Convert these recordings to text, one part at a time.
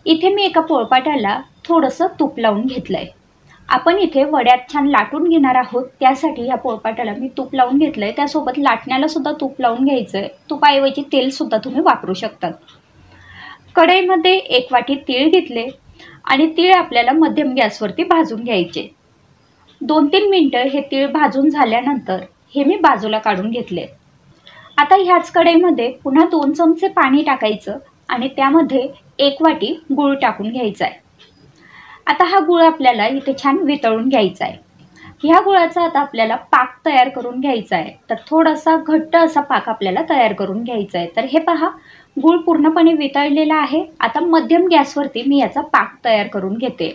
इथे मी एका पोळपाटाला थोडंसं तूप लावून घेतलंय। आपण इथे वड्यात छान लाटून घेणार आहोत, त्यासाठी या पोळपाटाला मी तूप लावून घेतलंय। त्यासोबत लाटण्याला सुद्धा तूप लावून घ्यायचंय। तुपाऐवजी तेल सुद्धा तुम्ही वापरू शकता। कढईमध्ये 1 वाटी तीळ घेतले आणि तीळ आपल्याला मध्यम गॅसवरती भाजून घ्यायचे। 2-3 मिनिटं हे तीळ भाजून झाल्यानंतर हे मी बाजूला काढून घेतले। आता ह्याच कढईमध्ये पुन्हा 2 चमचे पाणी टाकायचं आणि त्यामध्ये 1 वाटी गूळ टाकून घ्यायचा आहे। आता हा गूळ आपल्याला इथे छान वितळून घ्यायचा आहे। ह्या गुळाचा आता आपल्याला पाक तयार करून घ्यायचा आहे। तर थोडासा घट्ट असा पाक आपल्याला तयार करून घ्यायचा आहे। तर हे पहा, गूळ पूर्णपणे वितळलेला आहे। आता मध्यम गॅसवरती मी याचा पाक तयार करून घेते।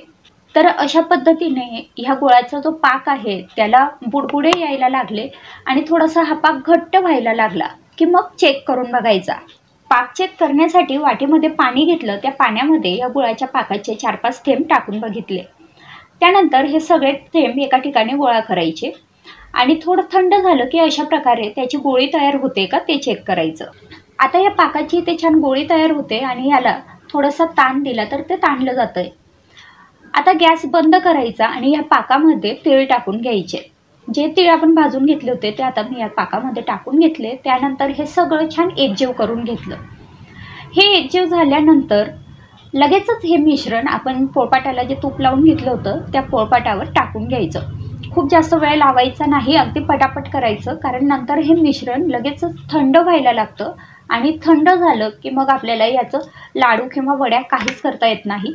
तर अशा पद्धतीने ह्या गुळाचा जो पाक आहे त्याला बुडबुडे यायला लागले आणि थोडासा हा पाक घट्ट व्हायला लागला की मग चेक करून बघायचा। पाक चेक करण्यासाठी वाटीमध्ये पाणी घेतलं। त्या पाण्यामध्ये या गुळाच्या पाकाचे 4-5 थेंब टाकून बघितले। त्यानंतर हे सगळे थेंब एका ठिकाणी गोळा करायचे आणि थोडं थंड झालं की अशा प्रकारे त्याची गोळी तयार होते का ते चेक करायचं। आता या पाकाची ते छान गोळी तयार होते आणि याला थोडासा ताण दिला तर ते ताणलं जातंय। आता गॅस बंद करायचा आणि या पाकामध्ये तीळ टाकून घ्यायचे। जे तीळ आपण भाजून घेतले होते ते आता मी या पाकामध्ये टाकून घेतले। त्यानंतर हे सगळं छान एकजीव करून घेतलं। हे एकजीव झाल्यानंतर लगेचच हे मिश्रण आपण पोळपाटाला जे तूप लावून घेतलं होतं त्या पोळपाटावर टाकून घ्यायचं। खूप जास्त वेळ लावायचा नाही, अगदी पटापट करायचं, कारण नंतर हे मिश्रण लगेचच थंड व्हायला लागतं आणि थंड झालं की मग आपल्याला याचं लाडू किंवा वड्या काहीच करता येत नाही।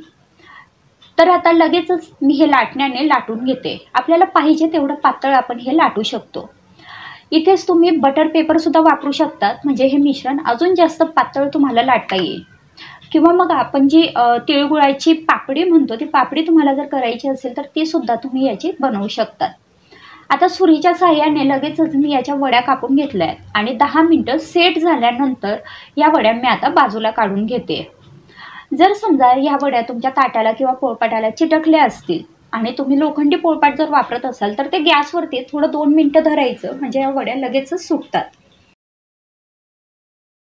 तर आता लगेचच मी हे लाटण्याने लाटून घेते। आपल्याला पाहिजे तेवढं पातळ आपण हे लाटू शकतो। इथेच तुम्ही बटर पेपर सुद्धा वापरू शकतात, म्हणजे हे मिश्रण अजून जास्त पातळ तुम्हाला लाटता येईल। किंवा मग आपण जी तिळगुळाची पापडी म्हणतो ती पापडी तुम्हाला जर करायची असेल तर ती सुद्धा तुम्ही याची बनवू शकता। आता सुरीच्या सहाय्याने लगेचच मी याच्या वड्या कापून घेतल्या आहेत आणि 10 मिनिटं सेट झाल्यानंतर या वड्या मी आता बाजूला काढून घेते। जर समजा या वड्या तुमच्या ताटाला किंवा पोळपाटाला चिटकल्या असतील आणि तुम्ही लोखंडी पोळपाट जर वापरत असाल तर ते गॅसवरती थोडं 2 मिनिटं धरायचं, म्हणजे या वड्या लगेचच सुकतात।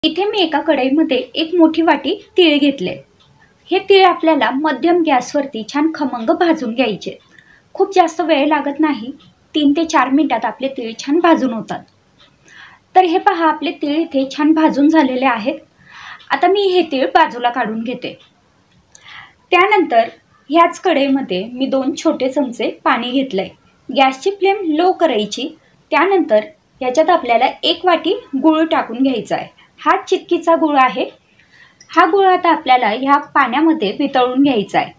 इथे मी एका कढईमध्ये 1 मोठी वाटी तीळ घेतले। हे तीळ आपल्याला मध्यम गॅसवरती छान खमंग भाजून घ्यायचे। खूप जास्त वेळ लागत नाही, 3 ते 4 मिनिटात आपले तीळ छान भाजून होतात। तर हे पहा, आपले तीळ इथे छान भाजून झालेले आहेत। आता मी हे तीळ बाजूला काढून घेते। त्यानंतर ह्याच कढईमध्ये मी 2 छोटे चमचे पाणी घेतलंय। गॅसची फ्लेम लो करायची। त्यानंतर याच्यात आपल्याला 1 वाटी गूळ टाकून घ्यायचा आहे। हा चिक्कीचा गूळ आहे। हा गूळ आता आपल्याला ह्या पाण्यामध्ये वितळून घ्यायचा आहे।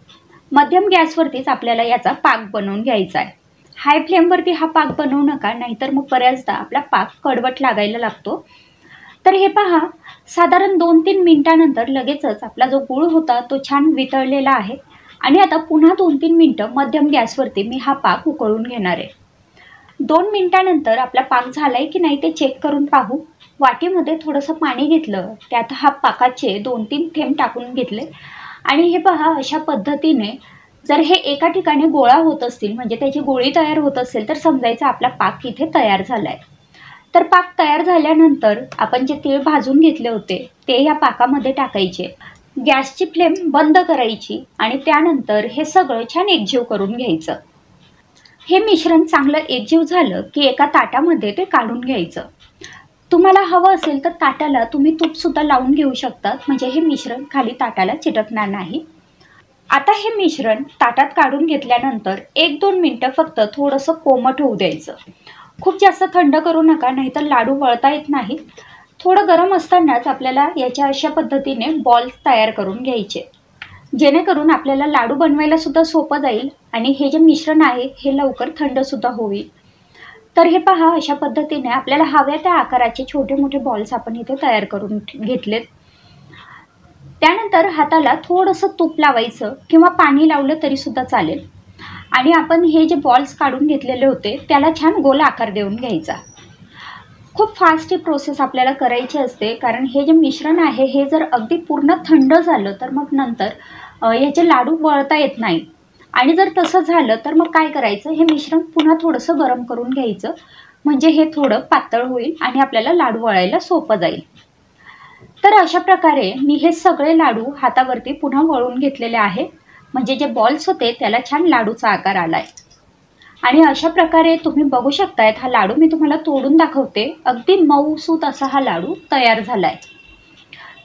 मध्यम गॅसवरतीच आपल्याला याचा पाक बनवून घ्यायचा आहे। हाय फ्लेमवरती हा पाक बनवू नका, नाहीतर मग बऱ्याचदा आपला पाक कडवट लागायला लागतो। तर हे पहा, साधारण 2-3 मिनिटानंतर लगेचच आपला जो गूळ होता तो छान वितळलेला आहे आणि आता पुन्हा 2-3 मिनिटं मध्यम गॅसवरती मी हा पाक उकळून घेणार आहे। 2 मिनिटानंतर आपला पाक झालाय की नाही ते चेक करून पाहू। वाटीमध्ये थोडंसं पाणी घेतलं, त्यात हा पाकाचे 2-3 थेंब टाकून घेतले आणि हे पहा, अशा पद्धतीने जर हे एका ठिकाणी गोळा होत असतील, म्हणजे त्याची गोळी तयार होत असेल, तर समजायचं आपला पाक इथे तयार झालाय। तर पाक तयार झाल्यानंतर आपण जे तीळ भाजून घेतले होते ते या पाकामध्ये टाकायचे। गॅसची फ्लेम बंद करायची आणि त्यानंतर हे सगळं छान एकजीव करून घ्यायचं। हे मिश्रण चांगलं एकजीव झालं की एका ताटामध्ये ते काढून घ्यायचं। तुम्हाला हवं असेल तर ताटाला तुम्ही तूप सुद्धा लावून घेऊ शकता, म्हणजे हे मिश्रण खाली ताटाला चिटकणार नाही। आता हे मिश्रण ताटात काढून घेतल्यानंतर 1-2 मिनिटं फक्त थोडंसं कोमट होऊ द्यायचं। खूप जास्त थंड करू नका, नाहीतर लाडू वळता येत नाहीत। थोडं गरम असतानाच आपल्याला याच्या अशा पद्धतीने बॉल्स तयार करून घ्यायचे, जेणेकरून आपल्याला लाडू बनवायला सुद्धा सोपं जाईल आणि हे जे मिश्रण आहे हे लवकर थंड सुद्धा होईल। तर हे पहा, अशा पद्धतीने आपल्याला हव्या त्या आकाराचे छोटे मोठे बॉल्स आपण इथे तयार करून घेतलेत। त्यानंतर हाताला थोडंसं तूप लावायचं किंवा पाणी लावलं तरी सुद्धा चालेल आणि आपण हे जे बॉल्स काढून घेतलेले होते त्याला छान गोल आकार देऊन घ्यायचा। खूप फास्ट ही प्रोसेस आपल्याला करायची असते, कारण हे जे मिश्रण आहे हे जर अगदी पूर्ण थंड झालं तर मग नंतर याचे लाडू वळता येत नाही आणि जर तसं झालं तर मग काय करायचं, हे मिश्रण पुन्हा थोडंसं गरम करून घ्यायचं, म्हणजे हे थोडं पातळ होईल आणि आपल्याला लाडू वळायला सोपं जाईल। तर अशा प्रकारे मी हे सगळे लाडू हातावरती पुन्हा वळून घेतलेले आहे, म्हणजे जे बॉल्स होते त्याला छान लाडूचा आकार आलाय। आणि अशा प्रकारे तुम्ही बघू शकतायत, हा लाडू मी तुम्हाला तोडून दाखवते, अगदी मऊसूत असा हा लाडू तयार झालाय।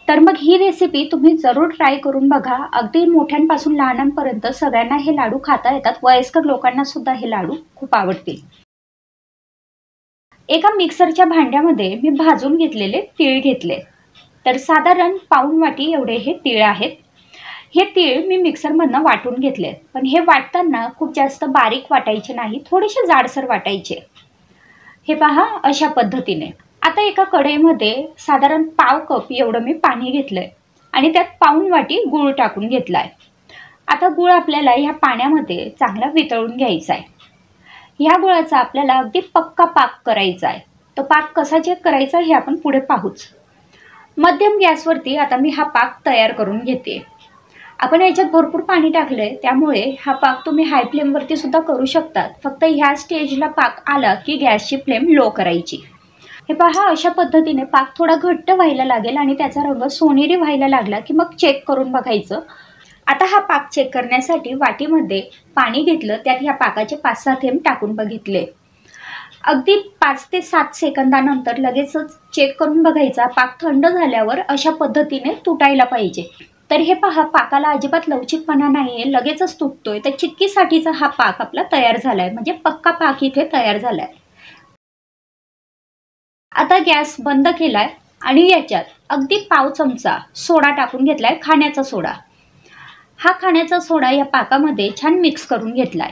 तर मग ही रेसिपी तुम्ही जरूर ट्राय करून बघा। अगदी मोठ्यांपासून लहानांपर्यंत सगळ्यांना हे लाडू खाता येतात, वयस्कर लोकांना सुद्धा हे लाडू खूप आवडतील। एका मिक्सरच्या भांड्यामध्ये मी भाजून घेतलेले तीळ घेतले, तर साधारण पाऊण वाटी एवढे हे तीळ आहेत। हे तीळ मी मिक्सरमधनं वाटून घेतले, पण हे वाटताना खूप जास्त बारीक वाटायचे नाही, थोडेसे जाडसर वाटायचे। हे पहा अशा पद्धतीने। आता एका कढईमध्ये साधारण पाव कप एवढं मी पाणी घेतलंय आणि त्यात पाऊण वाटी गूळ टाकून घेतलाय। आता गूळ आपल्याला ह्या पाण्यामध्ये चांगला वितळून घ्यायचा आहे। ह्या गुळाचा आपल्याला अगदी पक्का पाक करायचा आहे। तो पाक कसा चेक करायचा हे आपण पुढे पाहूच। मध्यम गॅसवरती आता मी हा पाक तयार करून घेते। आपण याच्यात भरपूर पाणी टाकलंय, त्यामुळे हा पाक तुम्ही हाय फ्लेमवरती सुद्धा करू शकतात। फक्त ह्या स्टेजला पाक आला की गॅसची फ्लेम लो करायची। हे पहा अशा पद्धतीने पाक थोडा घट्ट व्हायला लागेल आणि त्याचा रंग सोनेरी व्हायला लागला की मग चेक करून बघायचं। आता हा पाक चेक करण्यासाठी वाटीमध्ये पाणी घेतलं, त्यात ह्या पाकाचे 5-6 थेंब टाकून बघितले। अगदी 5 ते 7 सेकंदानंतर लगेचच चेक करून बघायचा। पाक थंड झाल्यावर अशा पद्धतीने तुटायला पाहिजे। तर हे पहा पाकाला अजिबात लवचिकपणा नाहीये, लगेचच तुटतोय। तर चिक्कीसाठीचा हा पाक आपला तयार झालाय, म्हणजे पक्का पाक इथे तयार झालाय। आता गॅस बंद केलाय आणि याच्यात अगदी पाव चमचा सोडा टाकून घेतलाय, खाण्याचा सोडा। हा खाण्याचा सोडा या पाकामध्ये छान मिक्स करून घेतलाय।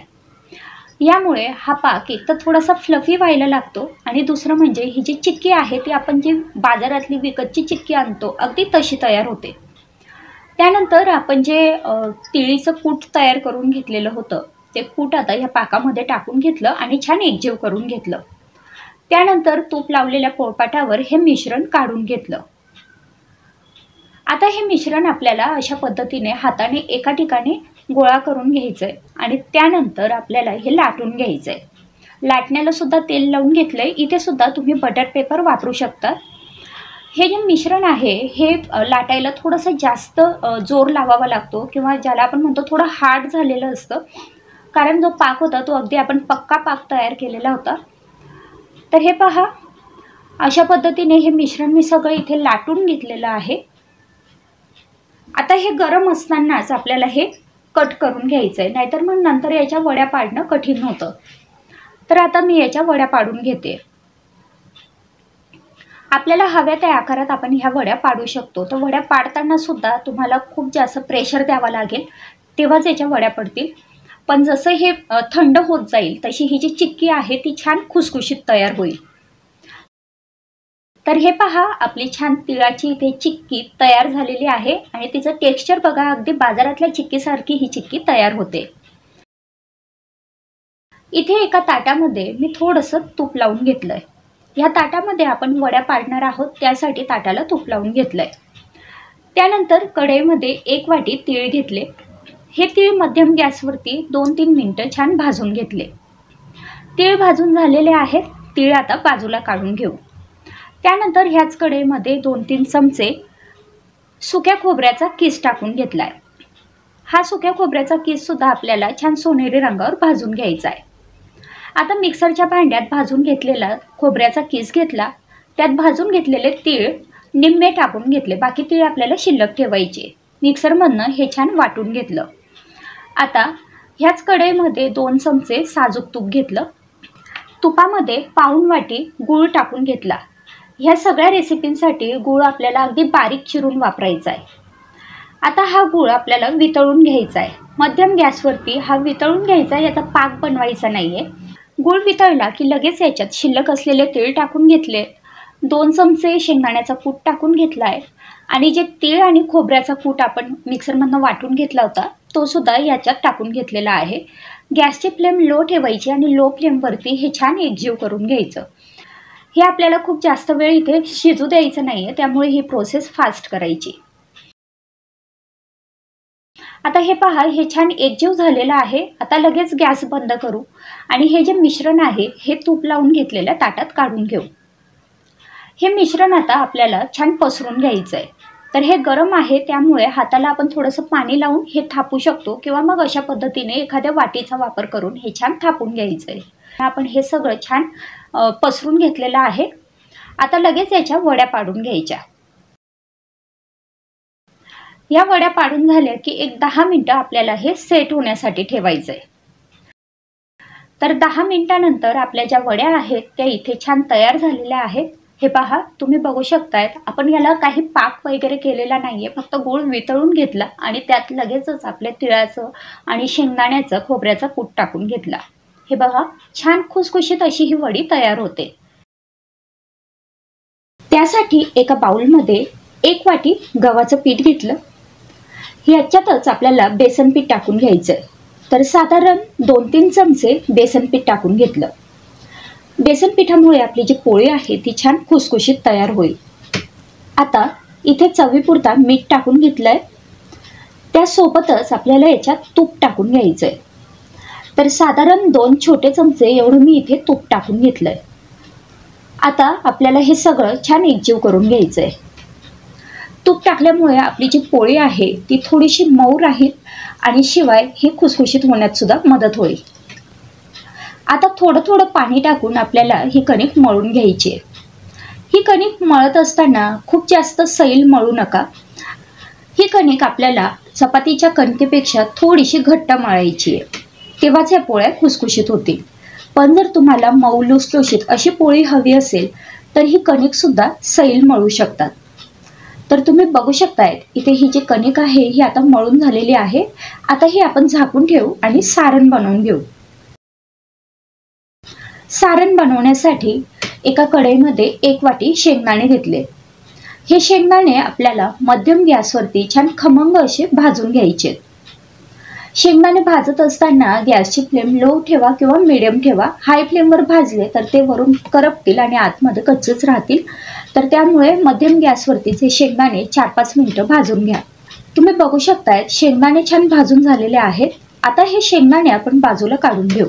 यामुळे हा पाक एक तर थोडासा फ्लफी व्हायला लागतो आणि दुसरं म्हणजे ही जी चिक्की आहे ती आपण जी बाजारातली विकतची चिक्की आणतो अगदी तशी तयार होते। त्यानंतर आपण जे तिळीचं कूट तयार करून घेतलेलं होतं, ते कूट आता या पाकामध्ये टाकून घेतलं आणि छान एकजीव करून घेतलं। त्यानंतर तूप लावलेल्या पोळपाटावर हे मिश्रण काढून घेतलं। आता हे मिश्रण आपल्याला अशा पद्धतीने हाताने एका ठिकाणी गोळा करून घ्यायचंय आणि त्यानंतर आपल्याला हे लाटून घ्यायचंय। लाटण्याला सुद्धा तेल लावून घेतलंय, इथे सुद्धा तुम्ही बटर पेपर वापरू शकता। हे जे मिश्रण आहे हे लाटायला थोडंसं जास्त जोर लावावा लागतो, किंवा ज्याला आपण म्हणतो थोडं हार्ड झालेलं असतं, कारण जो पाक होता तो अगदी आपण पक्का पाक तयार केलेला होता। तर हे पहा अशा पद्धतीने हे मिश्रण मी सगळं इथे लाटून घेतलेलं आहे। आता हे गरम असतानाच आपल्याला हे कट करून घ्यायचंय, नाहीतर मग नंतर याच्या वड्या पाडणं कठीण होतं। तर आता मी याच्या वड्या पाडून घेते। आपल्याला हव्या त्या आकारात आपण ह्या वड्या पाडू शकतो। तर वड्या पाडताना सुद्धा तुम्हाला खूप जास्त प्रेशर द्यावा लागेल, तेव्हाच याच्या वड्या पडतील। पण जसं हे थंड होत जाईल तशी ही जी चिक्की आहे ती छान खुसखुशीत तयार होईल। तर हे पहा आपली छान तिळाची इथे चिक्की तयार झालेली आहे आणि तिचं टेक्स्चर बघा, अगदी बाजारातल्या चिक्कीसारखी ही चिक्की तयार होते। इथे एका ताटामध्ये मी थोडंसं तूप लावून घेतलंय। या ताटामध्ये आपण वड्या पाडणार आहोत, त्यासाठी ताटाला तूप लावून घेतलंय। त्यानंतर कढईमध्ये 1 वाटी तीळ घेतले। हे तीळ मध्यम गॅसवरती 2-3 मिनिटं छान भाजून घेतले। तीळ भाजून झालेले आहेत, तीळ आता बाजूला काढून घेऊ। त्यानंतर ह्याच कढईमध्ये 2-3 चमचे सुक्या खोबऱ्याचा किस टाकून घेतलाय। हा सुक्या खोबऱ्याचा किस सुद्धा आपल्याला छान सोनेरी रंगावर भाजून घ्यायचा आहे। आता मिक्सरच्या भांड्यात भाजून घेतलेला खोबऱ्याचा किस घेतला, त्यात भाजून घेतलेले तीळ निम्मे टाकून घेतले, बाकी तीळ आपल्याला शिल्लक ठेवायचे। मिक्सरमधनं हे छान वाटून घेतलं। आता ह्याच कढईमध्ये 2 चमचे साजूक तूप घेतलं। तुपामध्ये पाऊण वाटी गूळ टाकून घेतला। ह्या सगळ्या रेसिपींसाठी गूळ आपल्याला अगदी बारीक चिरून वापरायचा आहे। आता हा गूळ आपल्याला वितळून घ्यायचा आहे। मध्यम गॅसवरती हा वितळून घ्यायचा, याचा पाक बनवायचा नाहीये। गूळ वितळला की लगेच याच्यात शिल्लक असलेले तीळ टाकून घेतले, 2 चमचे शेंगदाण्याचा कूट टाकून घेतलाय आणि जे तीळ आणि खोबऱ्याचा कूट आपण मिक्सरमधनं वाटून घेतला होता तो सुद्धा याच्यात टाकून घेतलेला आहे। गॅसची फ्लेम लो ठेवायची आणि लो फ्लेमवरती हे छान एकजीव करून घ्यायचं। हे आपल्याला खूप जास्त वेळ इथे शिजू द्यायचं नाहीये, त्यामुळे ही प्रोसेस फास्ट करायची। आता हे पहा हे छान एकजीव झालेलं आहे। आता लगेच गॅस बंद करू आणि हे जे मिश्रण आहे हे तूप लावून घेतलेल्या ताटात काढून घेऊ। हे मिश्रण आता आपल्याला छान पसरून घ्यायचं आहे। तर हे गरम आहे त्यामुळे हाताला आपण थोडंसं पाणी लावून हे थापू शकतो किंवा मग अशा पद्धतीने एखाद्या वाटीचा वापर करून हे छान थापून घ्यायचं आहे। आपण हे सगळं छान पसरून घेतलेलं आहे। आता लगेच याच्या वड्या पाडून घ्यायच्या। या वड्या पाडून झाल्या की एक 10 मिनिटं आपल्याला हे सेट होण्यासाठी ठेवायचं आहे। तर 10 मिनिटानंतर आपल्या ज्या वड्या आहेत त्या इथे छान तयार झालेल्या आहेत। हे पहा, तुम्ही बघू शकताय, आपण याला काही पाक वगैरे केलेला नाहीये, फक्त गूळ वितळून घेतला आणि त्यात लगेचच आपल्या तिळाचं आणि शेंगदाण्याचं खोबऱ्याचा कूट टाकून घेतला। हे बघा, छान खुसखुशीत अशी ही वडी तयार होते। त्यासाठी एका बाउलमध्ये 1 वाटी गव्हाचं पीठ घेतलं। ह्याच्यातच आपल्याला बेसन पीठ टाकून घ्यायचंय। तर साधारण 2-3 चमचे बेसन पीठ टाकून घेतलं। बेसन पिठामुळे आपली जी पोळी आहे ती छान खुसखुशीत तयार होईल। आता इथे चवीपुरता मीठ टाकून घेतलंय। त्यासोबतच आपल्याला याच्यात तूप टाकून घ्यायचंय। तर साधारण 2 छोटे चमचे एवढं मी इथे तूप टाकून घेतलंय। आता आपल्याला हे सगळं छान एकजीव करून घ्यायचंय। तूप टाकल्यामुळे आपली जी पोळी आहे ती थोडीशी मऊ राहील आणि शिवाय ही खुसखुशीत होण्यात सुद्धा मदत होईल। आता थोडं थोडं पाणी टाकून आपल्याला ही कणिक मळून घ्यायची आहे। ही कणिक मळत असताना खूप जास्त सैल मळू नका। ही कणिक आपल्याला चपातीच्या कणकेपेक्षा थोडीशी घट्ट मळायची आहे, तेव्हाच या पोळ्या खुसखुशीत होतील। पण जर तुम्हाला मऊ लुसलुशीत अशी पोळी हवी असेल तर ही कणिक सुद्धा सैल मळू शकतात। तर तुम्ही बघू शकताय, इथे ही जी कणिक आहे ही आता मळून झालेली आहे। आता ही आपण झाकून ठेवू आणि सारण बनवून घेऊ। सारण बनवण्यासाठी एका कढईमध्ये 1 वाटी शेंगदाणे घेतले। हे शेंगदाणे आपल्याला मध्यम गॅसवरती छान खमंग असे भाजून घ्यायचे। शेंगदाणे भाजत असताना गॅसची फ्लेम लो ठेवा किंवा मीडियम ठेवा। हाय फ्लेमवर भाजले तर ते वरून करपतील आणि आतमध्ये कच्चेच राहतील। तर त्यामुळे मध्यम गॅसवरतीच हे शेंगदाणे 4-5 मिनिटं भाजून घ्या। तुम्ही बघू शकताय, शेंगदाणे छान भाजून झालेले आहेत। आता हे शेंगदाणे आपण बाजूला काढून घेऊ।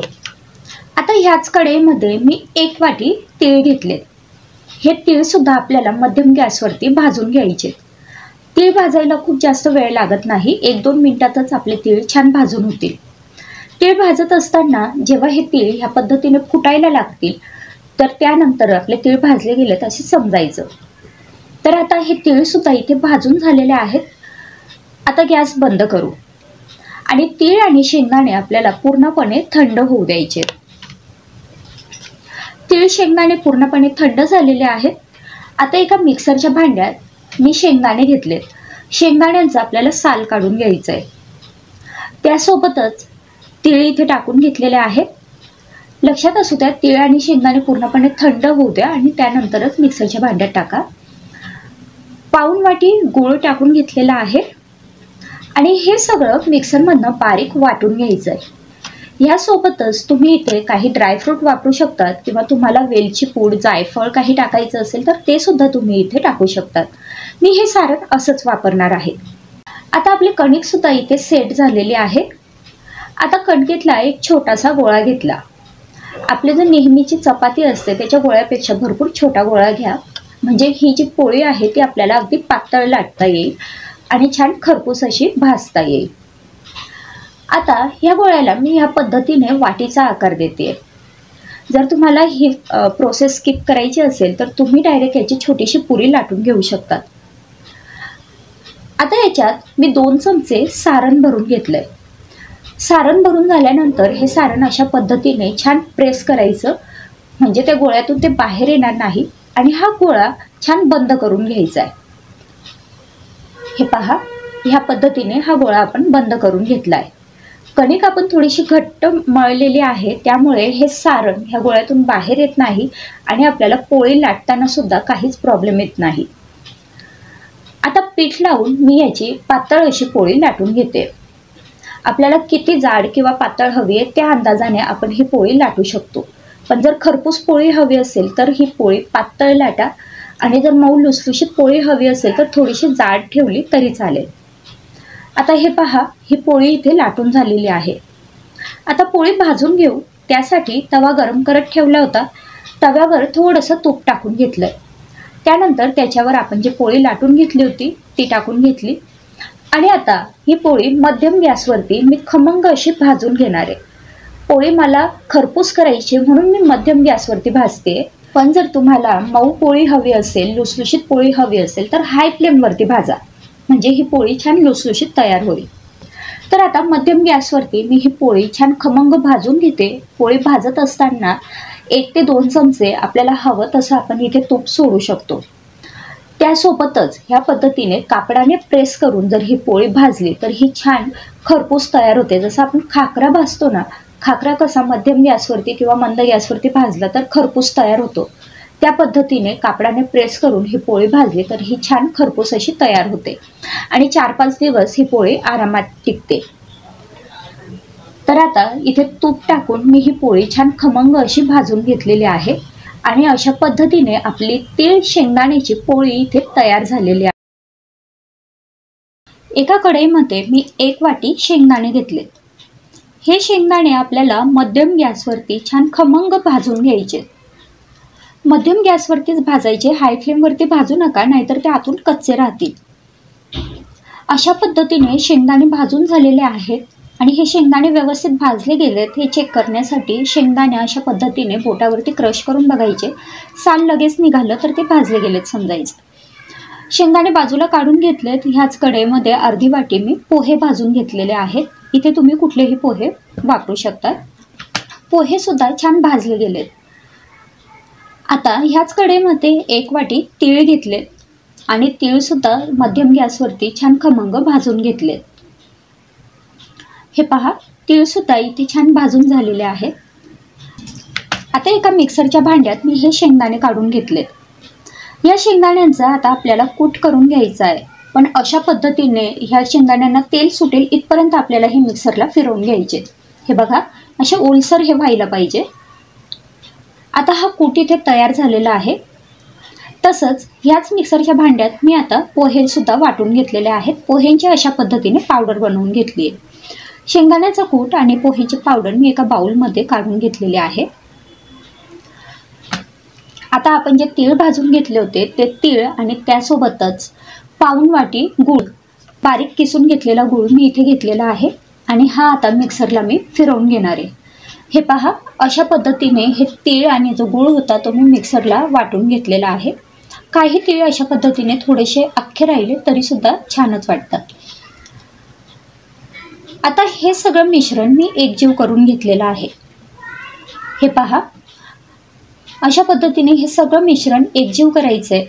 आता ह्याच कढईमध्ये मी 1 वाटी तीळ घेतले। हे तीळ सुद्धा आपल्याला मध्यम गॅसवरती भाजून घ्यायचे। तीळ भाजायला खूप जास्त वेळ लागत नाही, 1-2 मिनिटातच आपले तीळ छान भाजून होतील। तीळ भाजत असताना जेव्हा हे तीळ ह्या पद्धतीने फुटायला लागतील तर त्यानंतर आपले तीळ भाजले गेलेत असे समजायचं। तर आता हे तीळ सुद्धा इथे भाजून झालेले आहेत। आता गॅस बंद करू आणि तीळ आणि शेंगदाणे आपल्याला पूर्णपणे थंड होऊ द्यायचे। तीळ शेंगदाणे पूर्णपणे थंड झालेले आहेत। आता एका मिक्सरच्या भांड्यात मी शेंगदाणे घेतलेत। शेंगदाण्यांचा आपल्याला साल काढून घ्यायचा आहे। त्यासोबतच तीळ इथे टाकून घेतलेले आहेत। लक्षात असू द्या, तीळ आणि शेंगदाणे पूर्णपणे थंड होऊ द्या आणि त्यानंतरच मिक्सरच्या भांड्यात टाका। पाऊण वाटी गूळ टाकून घेतलेला आहे आणि हे सगळं मिक्सरमधनं बारीक वाटून घ्यायचं आहे। यासोबतच तुम्ही इथे काही ड्रायफ्रूट वापरू शकतात किंवा तुम्हाला वेलची पूड, जायफळ काही टाकायचं असेल तर ते सुद्धा तुम्ही इथे टाकू शकतात। मी हे सारण असंच वापरणार आहे। आता आपली कणिक सुद्धा इथे सेट झालेली आहे। आता कणकेतला एक छोटासा गोळा घेतला। आपली जी नेहमीची चपाती असते त्याच्या गोळ्यापेक्षा भरपूर छोटा गोळा घ्या, म्हणजे ही जी पोळी आहे ती आपल्याला अगदी पातळ लाटता येईल आणि छान खरपूस अशी भाजता येईल। आता या गोळ्याला मी या पद्धतीने वाटीचा आकार देते। जर तुम्हाला ही प्रोसेस स्किप करायची असेल तर तुम्ही डायरेक्ट याची छोटीशी पुरी लाटून घेऊ शकता। आता याच्यात मी 2 चमचे सारण भरून घेतलंय। सारण भरून झाल्यानंतर हे सारण अशा पद्धतीने छान प्रेस करायचं, म्हणजे त्या गोळ्यातून ते बाहेर येणार नाही आणि हा गोळा छान बंद करून घ्यायचा आहे। हे पहा, ह्या पद्धतीने हा गोळा आपण बंद करून घेतलाय। कणिक आपण थोडीशी घट्ट मळलेली आहे त्यामुळे हे सारण ह्या गोळ्यातून बाहेर येत नाही आणि आपल्याला पोळी लाटताना सुद्धा काहीच प्रॉब्लेम येत नाही। आता पीठ लावून मी याची पातळ अशी पोळी लाटून घेते। आपल्याला किती जाड किंवा पातळ हवी आहे त्या अंदाजाने आपण ही पोळी लाटू शकतो। पण जर खरपूस पोळी हवी असेल तर ही पोळी पातळ लाटा आणि जर मऊ लुसलुशीत पोळी हवी असेल तर थोडीशी जाड ठेवली तरी चालेल। आता हे पहा, ही पोळी इथे लाटून झालेली आहे। आता पोळी भाजून घेऊ। त्यासाठी तवा गरम करत ठेवला होता। तव्यावर थोडंसं तूप टाकून घेतलंय। त्यानंतर त्याच्यावर आपण जी पोळी लाटून घेतली होती ती टाकून घेतली आणि आता ही पोळी मध्यम गॅसवरती मी खमंग अशी भाजून घेणार आहे। पोळी मला खरपूस करायची म्हणून मी मध्यम गॅसवरती भाजते, पण जर तुम्हाला मऊ पोळी हवी असेल, लुसलुशीत पोळी हवी असेल तर हाय फ्लेमवरती भाजा, म्हणजे ही पोळी छान लुसलुशीत तयार होईल। तर आता मध्यम गॅसवरती मी ही पोळी छान खमंग भाजून घेते। पोळी भाजत असताना 1 ते 2 चमचे आपल्याला हवं तसं आपण इथे तूप सोडू शकतो। त्यासोबतच ह्या पद्धतीने कापडाने प्रेस करून जर ही पोळी भाजली तर ही छान खरपूस तयार होते। जसं आपण खाकरा भाजतो ना, खाकरा कसा मध्यम गॅसवरती किंवा मंद गॅसवरती भाजला तर खरपूस तयार होतो, त्या पद्धतीने कापडाने प्रेस करून ही पोळी भाजली तर ही छान खरपूस अशी तयार होते आणि 4-5 दिवस ही पोळी आरामात टिकते। तर आता इथे तूप टाकून मी ही पोळी छान खमंग अशी भाजून घेतलेली आहे आणि अशा पद्धतीने आपली तीळ शेंगदाण्याची पोळी इथे तयार झालेली आहे। एका कढईमध्ये मी 1 वाटी शेंगदाणे घेतले। हे शेंगदाणे आपल्याला मध्यम गॅसवरती छान खमंग भाजून घ्यायचे। मध्यम गॅसवरतीच भाजायचे, हाय फ्लेमवरती भाजू नका, नाहीतर ते आतून कच्चे राहतील। अशा पद्धतीने शेंगदाणे भाजून झालेले आहेत आणि हे शेंगदाणे व्यवस्थित भाजले गेलेत हे चेक करण्यासाठी शेंगदाणे अशा पद्धतीने बोटावरती क्रश करून बघायचे। साल लगेच निघालं तर ते भाजले गेलेत समजायचं। शेंगदाणे बाजूला काढून घेतलेत। ह्याच कढईमध्ये अर्धी वाटी मी पोहे भाजून घेतलेले आहेत। इथे तुम्ही कुठलेही पोहे वापरू शकता। पोहे सुद्धा छान भाजले गेलेत। आता ह्याच कढईमध्ये 1 वाटी तीळ घेतलेत आणि तीळ सुद्धा मध्यम गॅसवरती छान खमंग भाजून घेतलेत। हे पहा, तीळ सुद्धा इथे छान भाजून झालेले आहेत। आता एका मिक्सरच्या भांड्यात मी हे शेंगदाणे काढून घेतलेत। या शेंगदाण्यांचा आता आपल्याला कूट करून घ्यायचा आहे, पण अशा पद्धतीने ह्या शेंगदाण्यांना तेल सुटेल इथपर्यंत आपल्याला हे मिक्सरला फिरवून घ्यायचे। हे बघा, असे ओलसर हे व्हायला पाहिजे। आता हा कूट इथे तयार झालेला आहे। तसंच ह्याच मिक्सरच्या भांड्यात मी आता पोहे सुद्धा वाटून घेतलेले आहेत। पोहेंची अशा पद्धतीने पावडर बनवून घेतली आहे। शेंगदाण्याचा कूट आणि पोहेची पावडर मी एका बाउलमध्ये काढून घेतलेली आहे। आता आपण जे तीळ भाजून घेतले होते ते तीळ आणि त्यासोबतच पाऊण वाटी गूळ, बारीक किसून घेतलेला गूळ मी इथे घेतलेला आहे आणि हा आता मिक्सरला मी फिरवून घेणार आहे। हे पहा, अशा पद्धतीने हे तीळ आणि जो गूळ होता तो मी मिक्सरला वाटून घेतलेला आहे। काही तीळ अशा पद्धतीने थोडेसे अख्खे राहिले तरी सुद्धा छानच वाटतात। आता हे सगळं मिश्रण मी एकजीव करून घेतलेलं आहे। हे पहा, अशा पद्धतीने हे सगळं मिश्रण एकजीव करायचंय।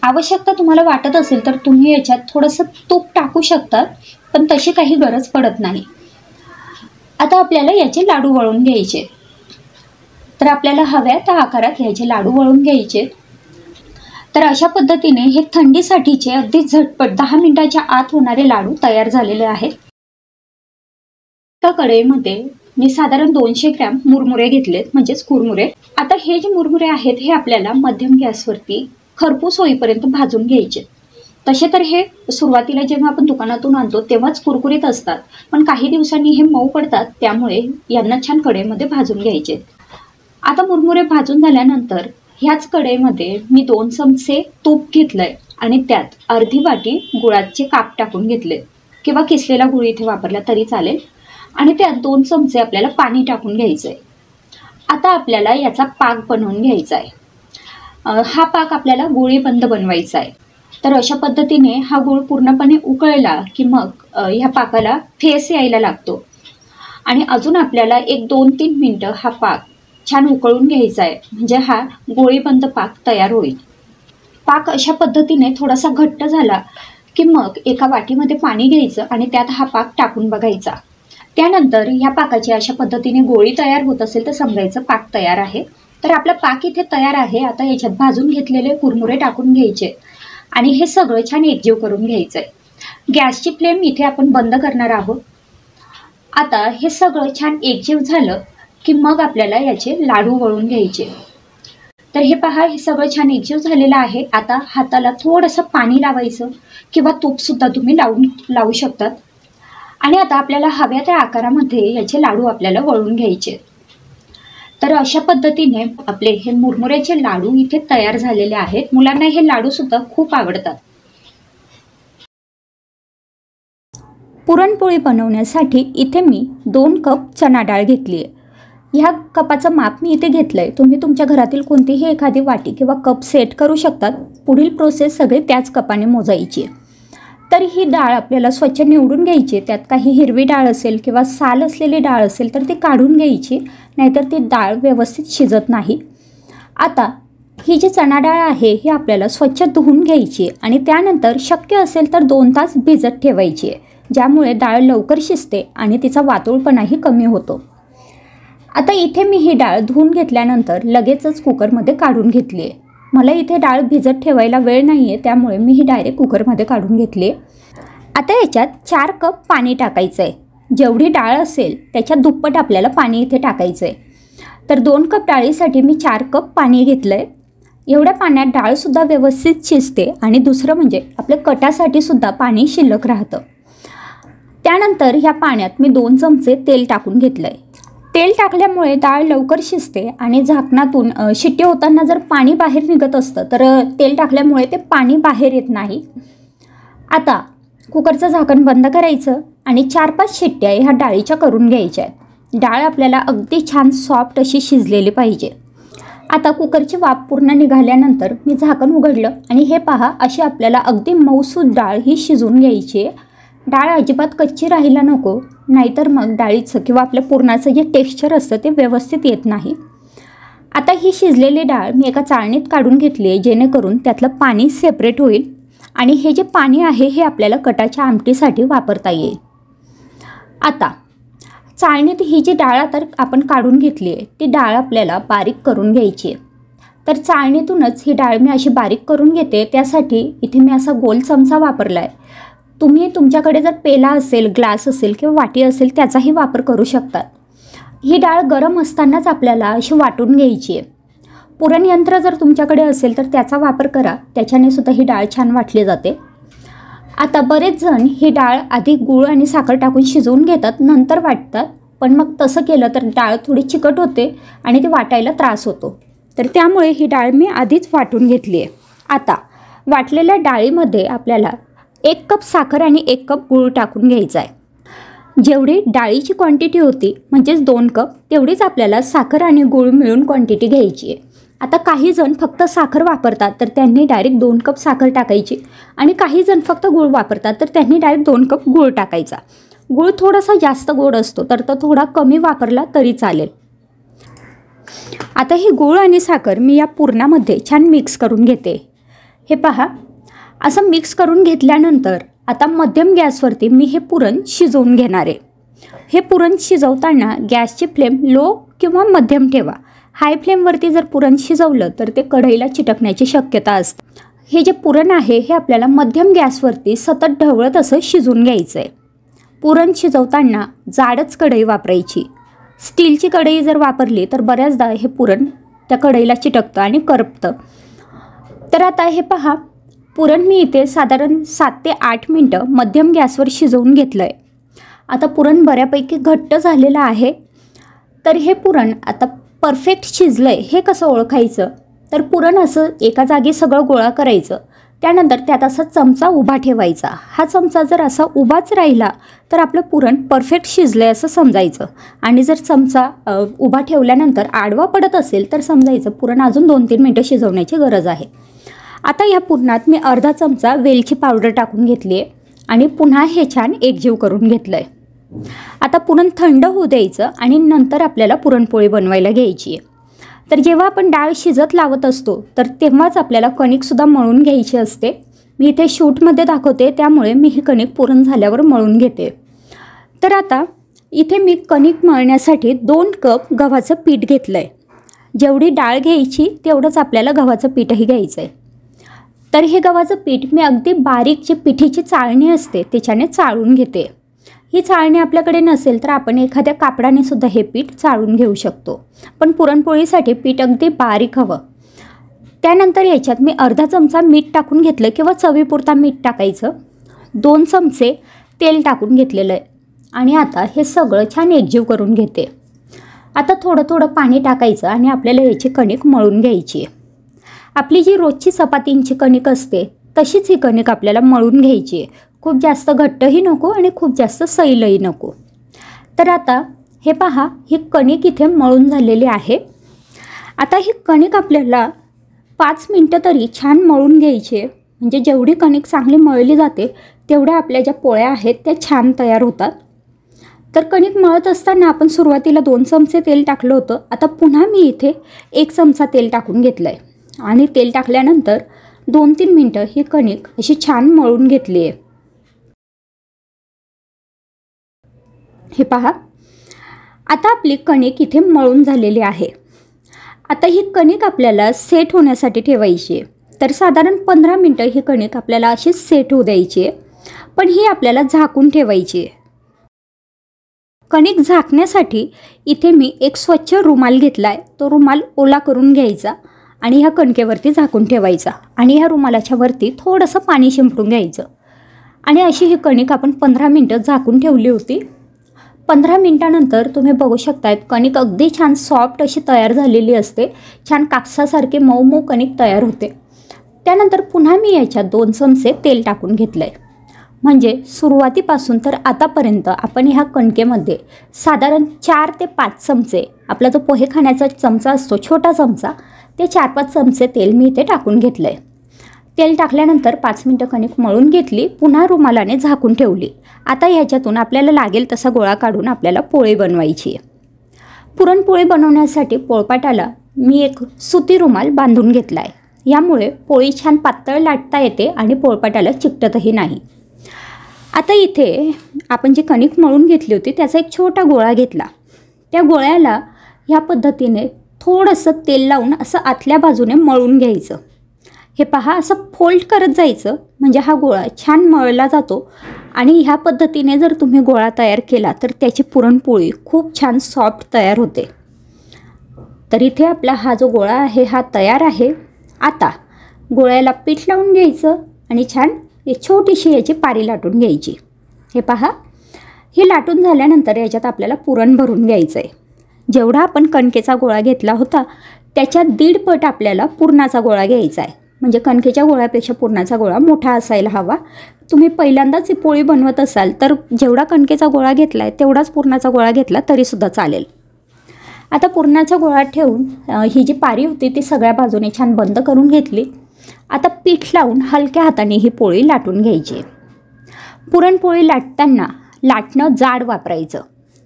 आवश्यकता तुम्हाला वाटत असेल तर तुम्ही याच्यात थोडंसं तूप टाकू शकता, पण तशी काही गरज पडत नाही। आता आपल्याला याचे लाडू वळून घ्यायचे। तर आपल्याला हव्या त्या आकारात याचे लाडू वळून घ्यायचे। तर अशा पद्धतीने हे थंडीसाठीचे अगदी झटपट 10 मिनिटाच्या आत होणारे लाडू तयार झालेले आहेत। त्या कढईमध्ये मी साधारण 200 ग्रॅम मुरमुरे घेतलेत, म्हणजेच कुरमुरे। आता हे जे मुरमुरे आहेत हे आपल्याला मध्यम गॅसवरती खरपूस होईपर्यंत भाजून घ्यायचे। तसे तर हे सुरुवातीला जेव्हा आपण दुकानातून आणतो तेव्हाच कुरकुरीत असतात, पण काही दिवसांनी हे मऊ पडतात, त्यामुळे यांना छान कढईमध्ये भाजून घ्यायचे। आता मुरमुरे भाजून झाल्यानंतर ह्याच कढईमध्ये मी 2 चमचे तूप घेतलंय आणि त्यात अर्धी वाटी गुळाचे काप टाकून घेतले किंवा किसलेला गुळ इथे वापरला तरी चालेल आणि त्यात 2 चमचे आपल्याला पाणी टाकून घ्यायचंय। आता आपल्याला याचा पाक बनवून घ्यायचा आहे। हा पाक आपल्याला गुळीबंद बनवायचा आहे। तर अशा पद्धतीने हा गूळ पूर्णपणे उकळला की मग ह्या पाकाला फेस यायला लागतो आणि अजून आपल्याला 1-2-3 मिनिटं हा पाक छान उकळून घ्यायचा आहे, म्हणजे हा गोळीबंद पाक तयार होईल। पाक अशा पद्धतीने थोडासा घट्ट झाला की मग एका वाटीमध्ये पाणी घ्यायचं आणि त्यात हा पाक टाकून बघायचा। त्यानंतर ह्या पाकाची अशा पद्धतीने गोळी तयार होत असेल तर समजायचं पाक तयार आहे। तर आपला पाक इथे तयार आहे। आता याच्यात भाजून घेतलेले कुरमुरे टाकून घ्यायचे आणि हे सगळं छान एकजीव करून घ्यायचंय। गॅसची फ्लेम इथे आपण बंद करणार आहोत। आता हे सगळं छान एकजीव झालं की मग आपल्याला याचे लाडू वळून घ्यायचे। तर हे पहा, हे सगळं छान एकजीव झालेलं आहे। आता हाताला थोडंसं पाणी लावायचं किंवा तूप सुद्धा तुम्ही लावू शकतात आणि आता आपल्याला हव्या त्या आकारामध्ये याचे लाडू आपल्याला वळून घ्यायचे। तर अशा पद्धतीने आपले हे मुरमुऱ्याचे लाडू इथे तयार झालेले आहेत. मुलांना हे लाडू सुद्धा खूप आवडतात. पुरणपोळी बनवण्यासाठी इथे मी 2 कप चणा डाळ घेतली आहे. ह्या कपाचं माप मी इथे घेतलं आहे. तुम्ही तुमच्या घरातील कोणतीही एखादी वाटी किंवा कप सेट करू शकतात. पुढील प्रोसेस सगळे त्याच कपाने मोजायची. तर ही डाळ आपल्याला स्वच्छ निवडून घ्यायची. त्यात काही हिरवी डाळ असेल किंवा साल असलेली डाळ असेल तर ती काढून घ्यायची, नाहीतर ती डाळ व्यवस्थित शिजत नाही. आता ही जी चणा डाळ आहे ही आपल्याला स्वच्छ धुवून घ्यायची आणि त्यानंतर शक्य असेल तर 2 तास भिजत ठेवायची आहे, ज्यामुळे डाळ लवकर शिजते आणि तिचा वातुळपणाही कमी होतो. आता इथे मी ही डाळ धुवून घेतल्यानंतर लगेचच कुकरमध्ये काढून घेतली आहे. मला इथे डाळ भिजत ठेवायला वेळ नाही आहे, त्यामुळे मी ही डायरेक्ट कुकरमध्ये काढून घेतली आहे. आता याच्यात 4 कप पाणी टाकायचं आहे. जेवढी डाळ असेल त्याच्या दुप्पट आपल्याला पाणी इथे टाकायचं आहे. तर 2 कप डाळीसाठी मी 4 कप पाणी घेतलं आहे. एवढ्या पाण्यात डाळसुद्धा व्यवस्थित शिजते आणि दुसरं म्हणजे आपल्या कटासाठी सुद्धा पाणी शिल्लक राहतं. त्यानंतर ह्या पाण्यात मी 2 चमचे तेल टाकून घेतलं आहे. तेल टाकल्यामुळे डाळ लवकर शिजते आणि झाकणातून शिट्टी होताना जर पाणी बाहेर निघत असतं तर तेल टाकल्यामुळे ते पाणी बाहेर येत नाही. आता कुकरचं झाकण बंद करायचं आणि 4-5 शिट्ट्या ह्या डाळीच्या करून घ्यायच्या आहेत. डाळ आपल्याला अगदी छान सॉफ्ट अशी शिजलेली पाहिजे. आता कुकरची वाफ पूर्ण निघाल्यानंतर मी झाकण उघडलं आणि हे पहा, अशी आपल्याला अगदी मऊसूद डाळ ही शिजवून घ्यायची आहे. डाळ अजिबात कच्ची राहायला नको, नाहीतर मग डाळीचं किंवा आपल्या पुरणाचं जे टेक्स्चर असतं ते व्यवस्थित येत नाही. आता ही शिजलेली डाळ मी एका चाळणीत काढून घेतली आहे, जेणेकरून त्यातलं पाणी सेपरेट होईल आणि हे जे पाणी आहे हे आपल्याला कटाच्या आमटीसाठी वापरता येईल. आता चाळणीत ही जी डाळ आता आपण काढून घेतली आहे ती डाळ आपल्याला बारीक करून घ्यायची आहे. तर चाळणीतूनच ही डाळ मी अशी बारीक करून घेते. त्यासाठी इथे मी असा गोल चमचा वापरला आहे. तुम्ही तुमच्याकडे जर पेला असेल, ग्लास असेल किंवा वाटी असेल त्याचाही वापर करू शकतात. ही डाळ गरम असतानाच आपल्याला अशी वाटून घ्यायची आहे. पुरणयंत्र जर तुमच्याकडे असेल तर त्याचा वापर करा, त्याच्याने सुद्धा ही डाळ छान वाटली जाते. आता बरेच जण ही डाळ आधी गूळ आणि साखर टाकून शिजवून घेतात, नंतर वाटतात. पण मग तसं केलं तर डाळ थोडी चिकट होते आणि ती वाटायला त्रास होतो. तर त्यामुळे ही डाळ मी आधीच वाटून घेतली आहे. आता वाटलेल्या डाळीमध्ये आपल्याला 1 कप साखर आणि 1 कप गूळ टाकून घ्यायचा आहे. जेवढी डाळीची क्वांटिटी होती म्हणजेच 2 कप, तेवढीच आपल्याला साखर आणि गूळ मिळून क्वांटिटी घ्यायची आहे. आता काही जण फक्त साखर वापरतात तर त्यांनी डायरेक्ट 2 कप साखर टाकायची आणि काही जण फक्त गूळ वापरतात तर त्यांनी डायरेक्ट 2 कप गूळ टाकायचा. गूळ थोडासा जास्त गोड असतो तर तो थोडा कमी वापरला तरी चालेल. आता ही गूळ आणि साखर मी या पुरणामध्ये छान मिक्स करून घेते. हे पहा, असं मिक्स करून घेतल्यानंतर आता मध्यम गॅसवरती मी हे पुरण शिजवून घेणार आहे. हे पुरण शिजवताना गॅसची फ्लेम लो किंवा मध्यम ठेवा. हाय फ्लेमवरती जर पुरण शिजवलं तर ते कढईला चिटकण्याची शक्यता असते. हे जे पुरण आहे हे आपल्याला मध्यम गॅसवरती सतत ढवळत असं शिजवून घ्यायचं आहे. पुरण शिजवताना जाडच कढई वापरायची. स्टीलची कढई जर वापरली तर बऱ्याचदा हे पुरण त्या कढईला चिटकतं आणि करपतं. तर आता हे पहा, पुरण मी इथे साधारण 7 ते 8 मिनटं मध्यम गॅसवर शिजवून घेतलं आहे. आता पुरण बऱ्यापैकी घट्ट झालेलं आहे. तर हे पुरण आता परफेक्ट शिजलं आहे हे कसं ओळखायचं, तर पुरण असं एका जागी सगळं गोळा करायचं. त्यानंतर त्यात असा चमचा उभा ठेवायचा. हा चमचा जर असा उभाच राहिला तर आपलं पुरण परफेक्ट शिजलं आहे असं समजायचं. आणि जर चमचा उभा ठेवल्यानंतर आडवा पडत असेल तर समजायचं पुरण अजून 2-3 मिनटं शिजवण्याची गरज आहे. आता या पुरणात मी अर्धा चमचा वेलची पावडर टाकून घेतली आहे आणि पुन्हा हे छान एकजीव करून घेतलं आहे. आता पुरण थंड होऊ द्यायचं आणि नंतर आपल्याला पुरणपोळी बनवायला घ्यायची आहे. तर जेव्हा आपण डाळ शिजत लावत असतो तर तेव्हाच आपल्याला कणिकसुद्धा मळून घ्यायची असते. मी इथे शूटमध्ये दाखवते त्यामुळे मी ही कणिक पुरण झाल्यावर मळून घेते. तर आता इथे मी कणिक मळण्यासाठी 2 कप गव्हाचं पीठ घेतलं आहे. जेवढी डाळ घ्यायची तेवढंच आपल्याला गव्हाचं पीठही घ्यायचं आहे. तर हे गव्हाचं पीठ मी अगदी बारीक जी पिठीची चाळणी असते त्याच्याने चाळून घेते. ही चाळणी आपल्याकडे नसेल तर आपण एखाद्या कापडाने सुद्धा हे पीठ चाळून घेऊ शकतो. पण पुरणपोळीसाठी पीठ अगदी बारीक हवं. त्यानंतर याच्यात मी अर्धा चमचा मीठ टाकून घेतलं किंवा चवीपुरता मीठ टाकायचं. 2 चमचे तेल टाकून घेतलेलं आहे आणि आता हे सगळं छान एकजीव करून घेते. आता थोडं थोडं पाणी टाकायचं आणि आपल्याला याची कणिक मळून घ्यायची आहे। आपली जी रोजची चपातींची कणिक असते तशीच ही कणिक आपल्याला मळून घ्यायची आहे। खूप जास्त घट्टही नको आणि खूप जास्त सैलही नको। तर आता हे पहा, ही कणिक इथे मळून झालेली आहे। आता ही कणिक आपल्याला 5 मिनटं तरी छान मळून घ्यायची आहे। म्हणजे जेवढी कणिक चांगली मळली जाते तेवढ्या आपल्या ज्या पोळ्या आहेत त्या छान तयार होतात। तर कणिक मळत असताना आपण सुरुवातीला 2 चमचे तेल टाकलं होतं। आता पुन्हा मी इथे 1 चमचा तेल टाकून घेतलं आहे आणि तेल टाकल्यानंतर 2-3 मिनटं ही कणिक अशी छान मळून घेतली आहे। हे पहा, आता आपली कणिक इथे मळून झालेली आहे। आता ही कणिक आपल्याला सेट होण्यासाठी ठेवायची आहे। तर साधारण 15 मिनटं ही कणिक आपल्याला अशी सेट होऊ द्यायची आहे, पण ही आपल्याला झाकून ठेवायची आहे। कणिक झाकण्यासाठी इथे मी एक स्वच्छ रुमाल घेतला आहे। तो रुमाल ओला करून घ्यायचा आणि ह्या कणकेवरती झाकून ठेवायचा आणि ह्या रुमालाच्या वरती थोडंसं पाणी शिंपडून घ्यायचं आणि अशी ही कणिक आपण 15 मिनटं झाकून ठेवली होती। 15 मिनटानंतर तुम्ही बघू शकतायत कणिक अगदी छान सॉफ्ट अशी तयार झालेली असते। छान कापसासारखे मऊ मऊ कणिक तयार होते। त्यानंतर पुन्हा मी याच्यात 2 चमचे तेल टाकून घेतलं आहे। म्हणजे सुरुवातीपासून तर आतापर्यंत आपण ह्या कणकेमध्ये साधारण 4 ते 5 चमचे, आपला जो पोहे खाण्याचा चमचा असतो छोटा चमचा, ते 4-5 चमचे तेल मी इथे टाकून घेतलं आहे। तेल टाकल्यानंतर 5 मिनटं कणिक मळून घेतली, पुन्हा रुमालाने झाकून ठेवली। आता ह्याच्यातून आपल्याला लागेल तसा गोळा काढून आपल्याला पोळी बनवायची आहे। पुरणपोळी बनवण्यासाठी पोळपाटाला मी एक सुती रुमाल बांधून घेतला आहे। यामुळे पोळी छान पातळ लाटता येते आणि पोळपाटाला चिकटतही नाही। आता इथे आपण जी कणिक मळून घेतली होती त्याचा एक छोटा गोळा घेतला। त्या गोळ्याला ह्या पद्धतीने थोडंसं तेल लावून असं आतल्या बाजूने मळून घ्यायचं। हे पहा, असं फोल्ड करत जायचं म्हणजे हा गोळा छान मळला जातो आणि ह्या पद्धतीने जर तुम्ही गोळा तयार केला तर त्याची पुरणपोळी खूप छान सॉफ्ट तयार होते। तर इथे आपला हा जो गोळा आहे हा तयार आहे। आता गोळ्याला पीठ लावून घ्यायचं आणि छान एक छोटीशी याची पारी लाटून घ्यायची। हे पहा, ही लाटून झाल्यानंतर याच्यात आपल्याला पुरण भरून घ्यायचं आहे। जेवढा आपण कणकेचा गोळा घेतला होता त्याच्या 1.5 पट आपल्याला पुरणाचा गोळा घ्यायचा आहे। म्हणजे कणकेच्या गोळ्यापेक्षा पुरणाचा गोळा मोठा असायला हवा। तुम्ही पहिल्यांदाच ही पोळी बनवत असाल तर जेवढा कणकेचा गोळा घेतला आहे तेवढाच पुरणाचा गोळा घेतला तरीसुद्धा चालेल। आता पुरणाचा गोळा ठेवून ही जी पारी होती ती सगळ्या बाजूने छान बंद करून घेतली। आता पीठ लावून हलक्या हाताने ही पोळी लाटून घ्यायची। पुरणपोळी लाटताना लाटणं जाड वापरायचं।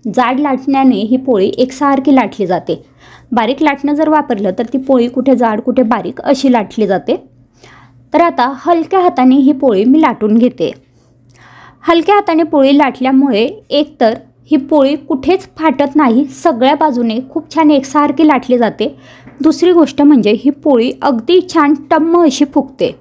जाड लाटण्याने ही पोळी एकसारखी लाटली जाते। बारीक लाटणं जर वापरलं तर ती पोळी कुठे जाड कुठे बारीक अशी लाटली जाते। तर आता हलक्या हाताने ही पोळी मी लाटून घेते। हलक्या हाताने पोळी लाटल्यामुळे एकतर ही पोळी कुठेच फाटत नाही, सगळ्या बाजूने खूप छान एकसारखी लाटली जाते। दुसरी गोष्ट म्हणजे ही पोळी अगदी छान टम्म अशी फुगते।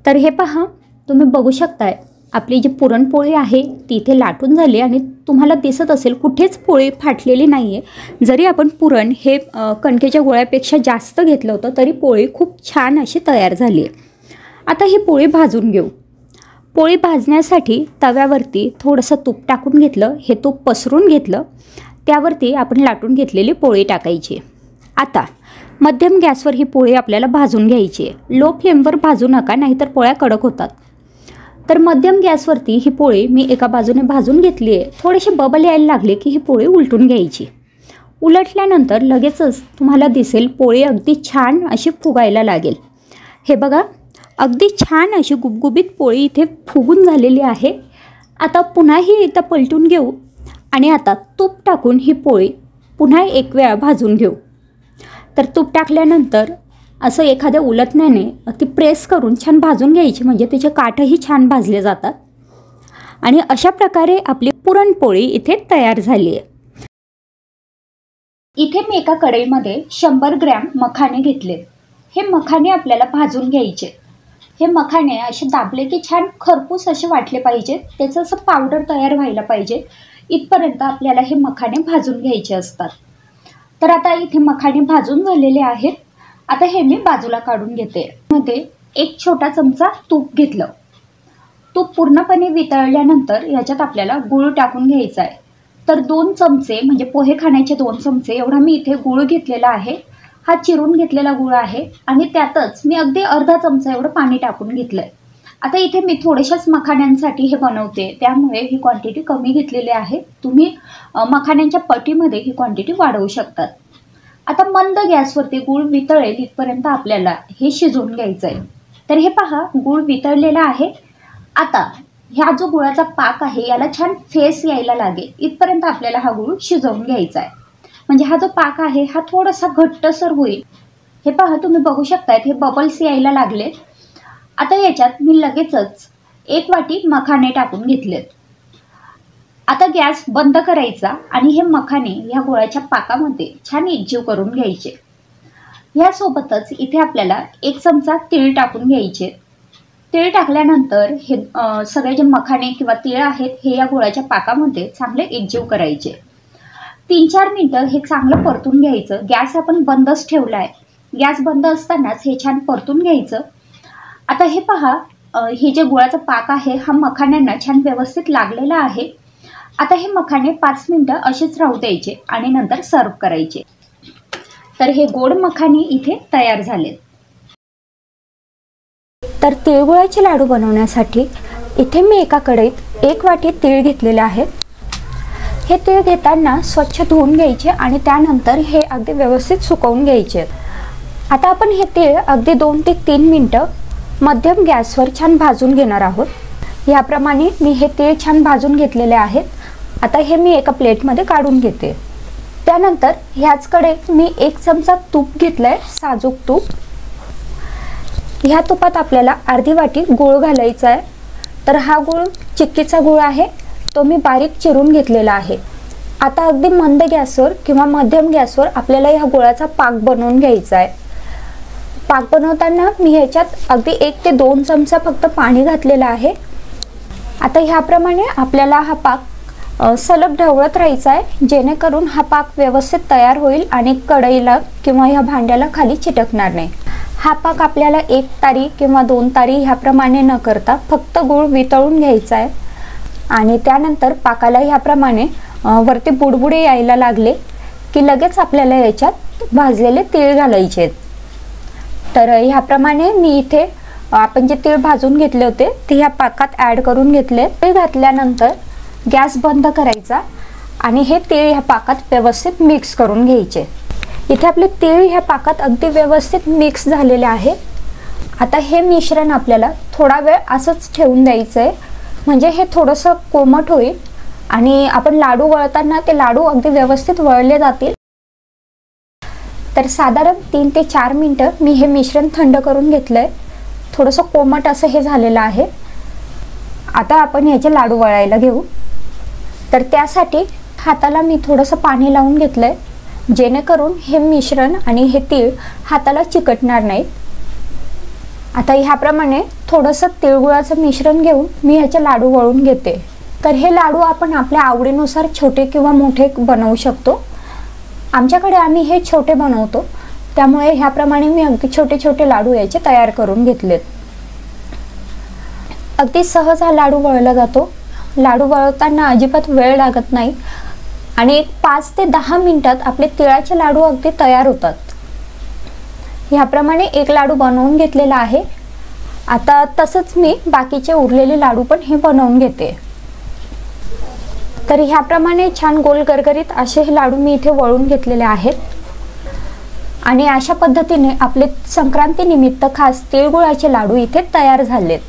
तर हे पहा, तुम्ही बघू शकताय आपली जी पुरणपोळी आहे ती इथे लाटून झाली आणि तुम्हाला दिसत असेल कुठेच पोळी फाटलेली नाही आहे। जरी आपण पुरण हे कणकेच्या गोळ्यापेक्षा जास्त घेतलं होतं तरी पोळी खूप छान अशी तयार झाली आहे। आता ही पोळी भाजून घेऊ। पोळी भाजण्यासाठी तव्यावरती थोडंसं तूप टाकून घेतलं। हे तूप पसरून घेतलं, त्यावरती आपण लाटून घेतलेली पोळी टाकायची। आता मध्यम गॅसवर ही पोळी आपल्याला भाजून घ्यायची आहे। लो फ्लेमवर भाजू नका, नाहीतर पोळ्या कडक होतात। तर मध्यम गॅसवरती ही पोळी मी एका बाजूने भाजून घेतली आहे। थोडेसे बबल यायला लागले की ही पोळी उलटून घ्यायची। उलटल्यानंतर लगेचच तुम्हाला दिसेल पोळी अगदी छान अशी फुगायला लागेल। हे बघा, अगदी छान अशी गुबगुबीत पोळी इथे फुगून झालेली आहे। आता पुन्हा ही इथं पलटून घेऊ आणि आता तूप टाकून ही पोळी पुन्हा एक वेळा भाजून घेऊ। तर तूप टाकल्यानंतर असं एखाद्या उलटण्याने ती प्रेस करून छान भाजून घ्यायची, म्हणजे तिचे काठही छान भाजले जातात। आणि अशा प्रकारे आपली पुरणपोळी इथे तयार झाली आहे। इथे मी एका कढईमध्ये 100 ग्रॅम मखाने घेतले। हे मखाने आपल्याला भाजून घ्यायचे। हे मखाने असे दाबले की छान खरपूस असे वाटले पाहिजेत, त्याचं असं पावडर तयार व्हायला पाहिजे। इथपर्यंत आपल्याला हे मखाने भाजून घ्यायचे असतात। तर आता इथे मखाने भाजून झालेले आहेत। आता हे मी बाजूला काढून घेते। मध्ये एक छोटा चमचा तूप घेतलं। तूप पूर्णपणे वितळल्यानंतर याच्यात आपल्याला गूळ टाकून घ्यायचा आहे। तर 2 चमचे म्हणजे पोहे खाण्याचे 2 चमचे एवढा मी इथे गूळ घेतलेला आहे. हा चिरून घेतलेला गूळ आहे आणि त्यातच मी अगदी अर्धा चमचा एवढं पाणी टाकून घेतलंय. आता इथे मी थोड्याशाच मखाण्यांसाठी हे बनवते, त्यामुळे ही क्वांटिटी कमी घेतलेली आहे. तुम्ही मखाण्यांच्या पटीमध्ये ही क्वांटिटी वाढवू शकतात. आता मंद गॅसवरती गूळ वितळेल इथपर्यंत आपल्याला हे शिजवून घ्यायचं आहे. तर हे पहा, गूळ वितळलेला आहे. आता ह्या जो गुळाचा पाक आहे याला छान फेस यायला लागेल इथपर्यंत आपल्याला हा गूळ शिजवून घ्यायचा आहे. म्हणजे हा जो पाक आहे हा थोडासा घट्टसर होईल. हे पहा, तुम्ही बघू शकतायत हे बबल्स यायला लागले. आता याच्यात मी लगेचच 1 वाटी मखाणे टाकून घेतलेत. आता गॅस बंद करायचा आणि हे मखाणे ह्या गुळाच्या पाकामध्ये छान एकजीव करून घ्यायचे. यासोबतच इथे आपल्याला 1 चमचा तीळ टाकून घ्यायचे. तीळ टाकल्यानंतर हे सगळे जे मखाणे किंवा तीळ आहेत हे या गुळाच्या पाकामध्ये चांगले एकजीव करायचे. 3-4 मिनिटं हे चांगलं परतून घ्यायचं. गॅस आपण बंदच ठेवला आहे. गॅस बंद असतानाच हे छान परतून घ्यायचं. आता हे पहा, हे जे गुळाचा पाक आहे हा मखाण्यांना छान व्यवस्थित लागलेला आहे. आता हे मखाणे 5 मिनिटं असेच राहू द्यायचे आणि नंतर सर्व करायचे. तर हे गोड मखाणे इथे तयार झालेत. तर तिळगुळाचे लाडू बनवण्यासाठी इथे मी एका कढईत 1 वाटी तीळ घेतलेले आहेत. हे तीळ घेताना स्वच्छ धुवून घ्यायचे आणि त्यानंतर हे अगदी व्यवस्थित सुकवून घ्यायचे. आता आपण हे तीळ अगदी 2 ते 3 मिनिटं मध्यम गॅसवर छान भाजून घेणार आहोत. याप्रमाणे मी हे तीळ छान भाजून घेतलेले आहेत. आता हे मी एका प्लेटमध्ये काढून घेते. त्यानंतर ह्याचकडे मी 1 चमचा तूप घेतलंय, साजूक तूप. ह्या तुपात आपल्याला अर्धी वाटी गूळ घालायचा आहे. तर हा गूळ चिक्कीचा गूळ आहे, तो मी बारीक चिरून घेतलेला आहे. आता अगदी मंद गॅसवर किंवा मध्यम गॅसवर आपल्याला ह्या गुळाचा पाक बनवून घ्यायचा आहे. पाक बनवताना मी ह्याच्यात अगदी 1 ते 2 चमचा फक्त पाणी घातलेलं आहे. आता ह्याप्रमाणे आपल्याला हा पाक सलग ढवळत राहायचा आहे, जेणेकरून हा पाक व्यवस्थित तयार होईल आणि कढईला किंवा ह्या भांड्याला खाली चिटकणार नाही. हा पाक आपल्याला 1 तारी किंवा 2 तारी ह्याप्रमाणे न करता फक्त गूळ वितळून घ्यायचा आहे. आणि त्यानंतर पाकाला ह्याप्रमाणे वरती बुडबुडे यायला लागले की लगेच आपल्याला याच्यात भाजलेले तीळ घालायचे आहेत. तर ह्याप्रमाणे मी इथे आपण जे तीळ भाजून घेतले होते ते ह्या पाकात ॲड करून घेतले. तीळ घातल्यानंतर गॅस बंद करायचा आणि हे तीळ ह्या पाकात व्यवस्थित मिक्स करून घ्यायचे. इथे आपले तीळ ह्या पाकात अगदी व्यवस्थित मिक्स झालेले आहे. आता हे मिश्रण आपल्याला थोडा वेळ असंच ठेवून द्यायचं आहे, म्हणजे हे थोडंसं कोमट होईल आणि आपण लाडू वळताना ते लाडू अगदी व्यवस्थित वळले जातील. तर साधारण 3 ते 4 मिनिटं मी हे मिश्रण थंड करून घेतलंय. थोडंसं कोमट असं हे झालेलं आहे. आता आपण ह्याचे लाडू वळायला घेऊ. तर त्यासाठी हाताला मी थोडंसं पाणी लावून घेतलंय, जेणेकरून हे मिश्रण आणि हे तीळ हाताला चिकटणार नाहीत. आता ह्याप्रमाणे थोडंसं तिळगुळाचं मिश्रण घेऊन मी ह्याचे लाडू वळून घेते. तर हे लाडू आपण आपल्या आवडीनुसार छोटे किंवा मोठे बनवू शकतो. आमच्याकडे आम्ही हे छोटे बनवतो, त्यामुळे ह्याप्रमाणे मी अगदी छोटे छोटे लाडू याचे तयार करून घेतलेत. अगदी सहज हा लाडू वळला जातो. लाडू वळताना अजिबात वेळ लागत नाही आणि 5 ते 10 मिनिटात आपले तिळाचे लाडू अगदी तयार होतात. ह्याप्रमाणे एक लाडू बनवून घेतलेला आहे. आता तसंच मी बाकीचे उरलेले लाडू पण हे बनवून घेते. तर ह्याप्रमाणे छान गोल गरगरीत असे हे लाडू मी इथे वळून घेतलेले आहेत. आणि अशा पद्धतीने आपले संक्रांती निमित्त खास तिळगुळाचे लाडू इथे तयार झालेत.